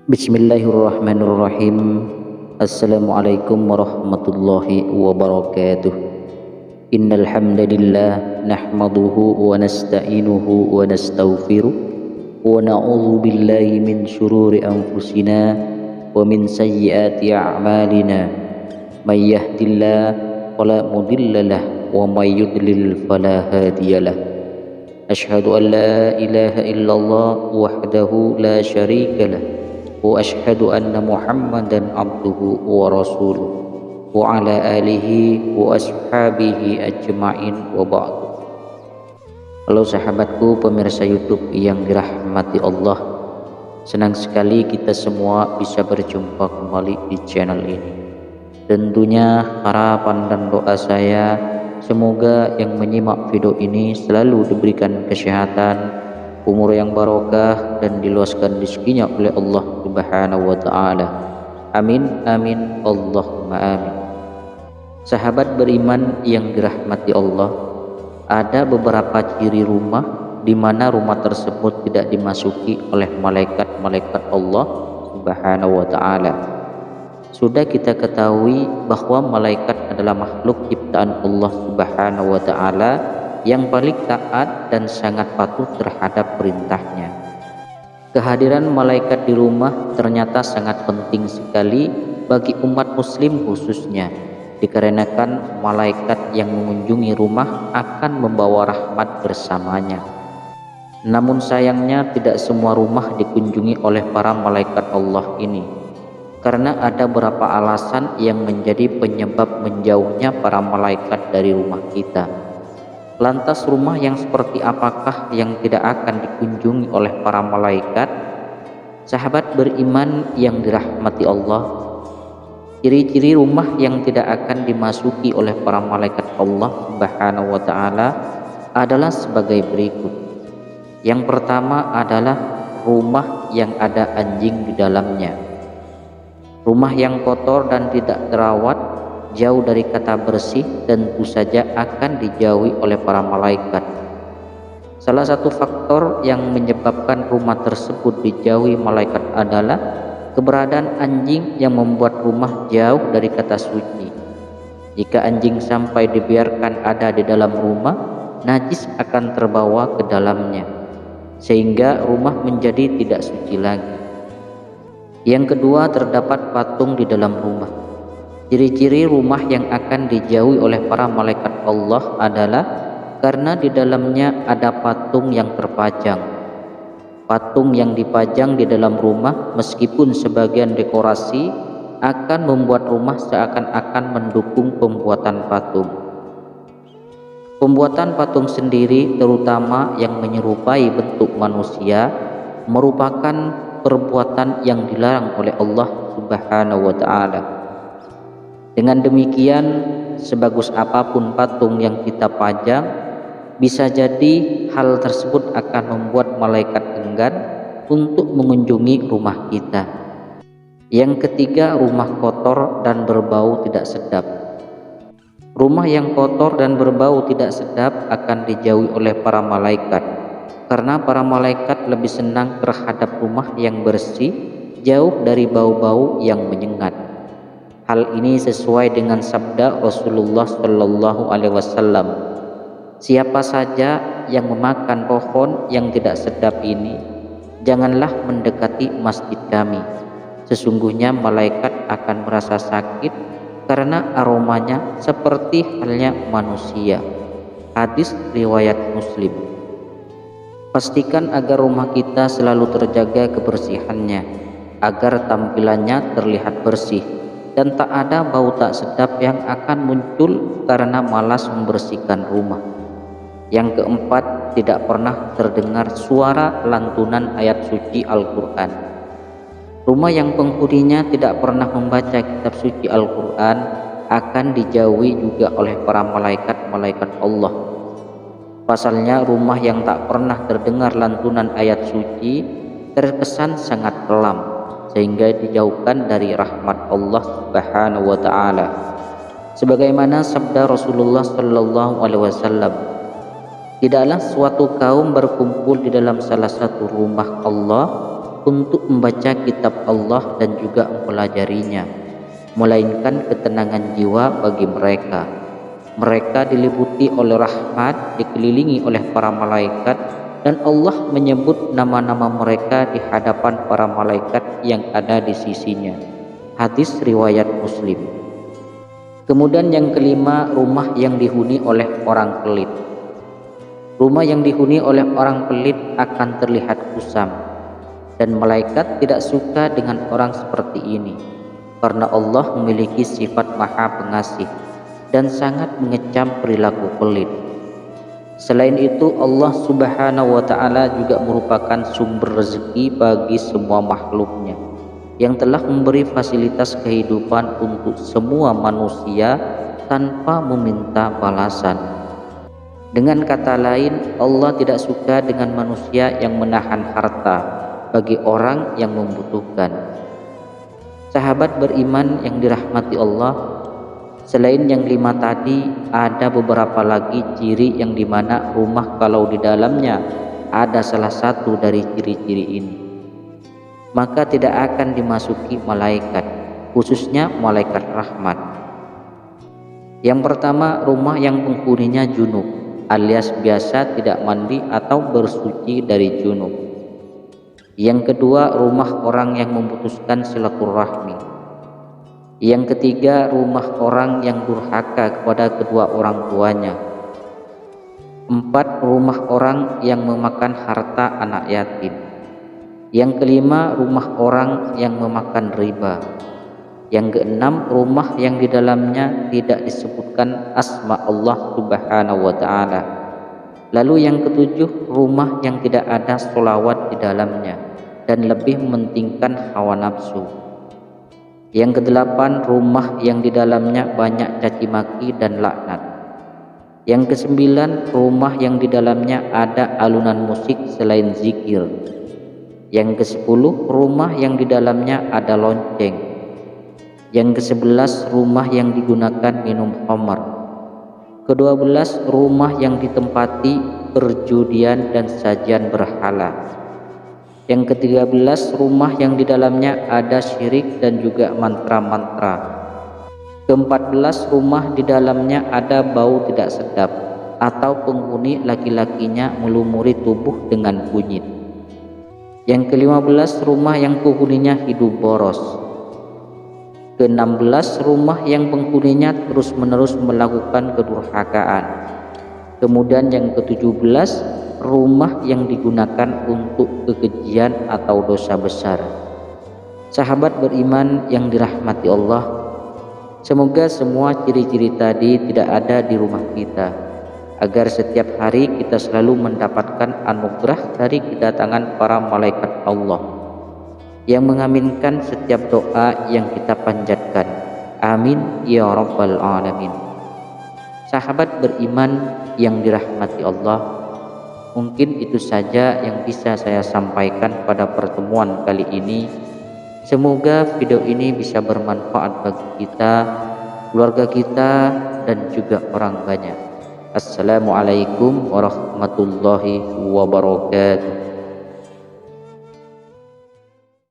Bismillahirrahmanirrahim. Assalamualaikum warahmatullahi wabarakatuh. Innal hamdalillah nahmaduhu wa nasta'inuhu wa nastaghfiruh wa na'udzu billahi min shururi anfusina wa min sayyiati a'malina. May yahdihillahu fala mudilla lahu wa may yudlil fala hadiyalah. Asyhadu an la ilaha illallah wahdahu la syarika lah wa asyhadu anna Muhammadan abduhu wa rasuluh wa ala alihi wa ashabihi ajma'in wa ba'du. Halo sahabatku pemirsa YouTube yang dirahmati Allah, senang sekali kita semua bisa berjumpa kembali di channel ini. Tentunya harapan dan doa saya semoga yang menyimak video ini selalu diberikan kesehatan, umur yang barokah, dan diluaskan rezekinya oleh Allah Subhanahu wa taala. Amin amin Allahumma amin. Sahabat beriman yang dirahmati Allah, ada beberapa ciri rumah di mana rumah tersebut tidak dimasuki oleh malaikat-malaikat Allah Subhanahu wa taala. Sudah kita ketahui bahwa malaikat adalah makhluk ciptaan Allah Subhanahu wa taala yang paling taat dan sangat patuh terhadap perintahnya. Kehadiran malaikat di rumah ternyata sangat penting sekali bagi umat muslim khususnya, dikarenakan malaikat yang mengunjungi rumah akan membawa rahmat bersamanya. Namun sayangnya tidak semua rumah dikunjungi oleh para malaikat Allah ini, karena ada beberapa alasan yang menjadi penyebab menjauhnya para malaikat dari rumah kita. Lantas rumah yang seperti apakah yang tidak akan dikunjungi oleh para malaikat? Sahabat beriman yang dirahmati Allah, ciri-ciri rumah yang tidak akan dimasuki oleh para malaikat Allah Subhanahu wa taala adalah sebagai berikut. Yang pertama adalah rumah yang ada anjing di dalamnya. Rumah yang kotor dan tidak terawat, jauh dari kata bersih, tentu saja akan dijauhi oleh para malaikat. Salah satu faktor yang menyebabkan rumah tersebut dijauhi malaikat adalah keberadaan anjing yang membuat rumah jauh dari kata suci. Jika anjing sampai dibiarkan ada di dalam rumah, najis akan terbawa ke dalamnya, sehingga rumah menjadi tidak suci lagi. Yang kedua, terdapat patung di dalam rumah. Ciri-ciri rumah yang akan dijauhi oleh para malaikat Allah adalah karena di dalamnya ada patung yang terpajang. Patung yang dipajang di dalam rumah meskipun sebagian dekorasi akan membuat rumah seakan-akan mendukung pembuatan patung. Pembuatan patung sendiri, terutama yang menyerupai bentuk manusia, merupakan perbuatan yang dilarang oleh Allah Subhanahu wa taala. Dengan demikian, sebagus apapun patung yang kita pajang, bisa jadi hal tersebut akan membuat malaikat enggan untuk mengunjungi rumah kita. Yang ketiga, rumah kotor dan berbau tidak sedap. Rumah yang kotor dan berbau tidak sedap akan dijauhi oleh para malaikat, karena para malaikat lebih senang terhadap rumah yang bersih, jauh dari bau-bau yang menyengat. Hal ini sesuai dengan sabda Rasulullah Shallallahu Alaihi Wasallam, siapa saja yang memakan pohon yang tidak sedap ini, janganlah mendekati masjid kami. Sesungguhnya malaikat akan merasa sakit karena aromanya seperti halnya manusia. Hadis riwayat Muslim. Pastikan agar rumah kita selalu terjaga kebersihannya, agar tampilannya terlihat bersih dan tak ada bau tak sedap yang akan muncul karena malas membersihkan rumah. Yang keempat, tidak pernah terdengar suara lantunan ayat suci Al-Quran. Rumah yang penghuninya tidak pernah membaca kitab suci Al-Quran akan dijauhi juga oleh para malaikat-malaikat Allah. Pasalnya, rumah yang tak pernah terdengar lantunan ayat suci terkesan sangat kelam sehingga dijauhkan dari rahmat Allah Subhanahu wa taala. Sebagaimana sabda Rasulullah sallallahu alaihi wasallam, tidaklah suatu kaum berkumpul di dalam salah satu rumah Allah untuk membaca kitab Allah dan juga mempelajarinya, melainkan ketenangan jiwa bagi mereka. Mereka diliputi oleh rahmat, dikelilingi oleh para malaikat, dan Allah menyebut nama-nama mereka di hadapan para malaikat yang ada di sisinya. Hadis riwayat Muslim. Kemudian yang kelima, rumah yang dihuni oleh orang pelit. Rumah yang dihuni oleh orang pelit akan terlihat kusam, dan malaikat tidak suka dengan orang seperti ini, karena Allah memiliki sifat maha pengasih dan sangat mengecam perilaku pelit. Selain itu, Allah Subhanahu wa taala juga merupakan sumber rezeki bagi semua makhluknya, yang telah memberi fasilitas kehidupan untuk semua manusia tanpa meminta balasan. Dengan kata lain, Allah tidak suka dengan manusia yang menahan harta bagi orang yang membutuhkan. Sahabat beriman yang dirahmati Allah, selain yang 5 tadi, ada beberapa lagi ciri yang dimana rumah kalau di dalamnya ada salah satu dari ciri-ciri ini, maka tidak akan dimasuki malaikat, khususnya malaikat rahmat. Yang pertama, rumah yang penghuninya junub, alias biasa tidak mandi atau bersuci dari junub. Yang kedua, rumah orang yang memutuskan silaturahmi. Yang ketiga, rumah orang yang durhaka kepada kedua orang tuanya. 4, rumah orang yang memakan harta anak yatim. Yang kelima, rumah orang yang memakan riba. Yang keenam, rumah yang di dalamnya tidak disebutkan asma Allah Subhanahu wa taala. Lalu yang ketujuh, rumah yang tidak ada sholawat di dalamnya dan lebih mementingkan hawa nafsu. Yang kedelapan, rumah yang di dalamnya banyak caci maki dan laknat. Yang kesembilan, rumah yang di dalamnya ada alunan musik selain zikir. Yang kesepuluh, rumah yang di dalamnya ada lonceng. Yang ke-11, rumah yang digunakan minum khamar. Ke-12, rumah yang ditempati perjudian dan sajian berhala. Yang ke-13, rumah yang di dalamnya ada syirik dan juga mantra-mantra. Ke-14, rumah di dalamnya ada bau tidak sedap atau penghuni laki-lakinya melumuri tubuh dengan kunyit. Yang ke-15, rumah yang penghuninya hidup boros. Ke-16, rumah yang penghuninya terus-menerus melakukan kedurhakaan. Kemudian yang ke-17, rumah yang digunakan untuk kekejian atau dosa besar. Sahabat beriman yang dirahmati Allah, semoga semua ciri-ciri tadi tidak ada di rumah kita, agar setiap hari kita selalu mendapatkan anugerah dari kedatangan para malaikat Allah yang mengaminkan setiap doa yang kita panjatkan. Amin ya rabbal alamin. Sahabat beriman yang dirahmati Allah, mungkin itu saja yang bisa saya sampaikan pada pertemuan kali ini. Semoga video ini bisa bermanfaat bagi kita, keluarga kita, dan juga orang banyak. Assalamualaikum warahmatullahi wabarakatuh.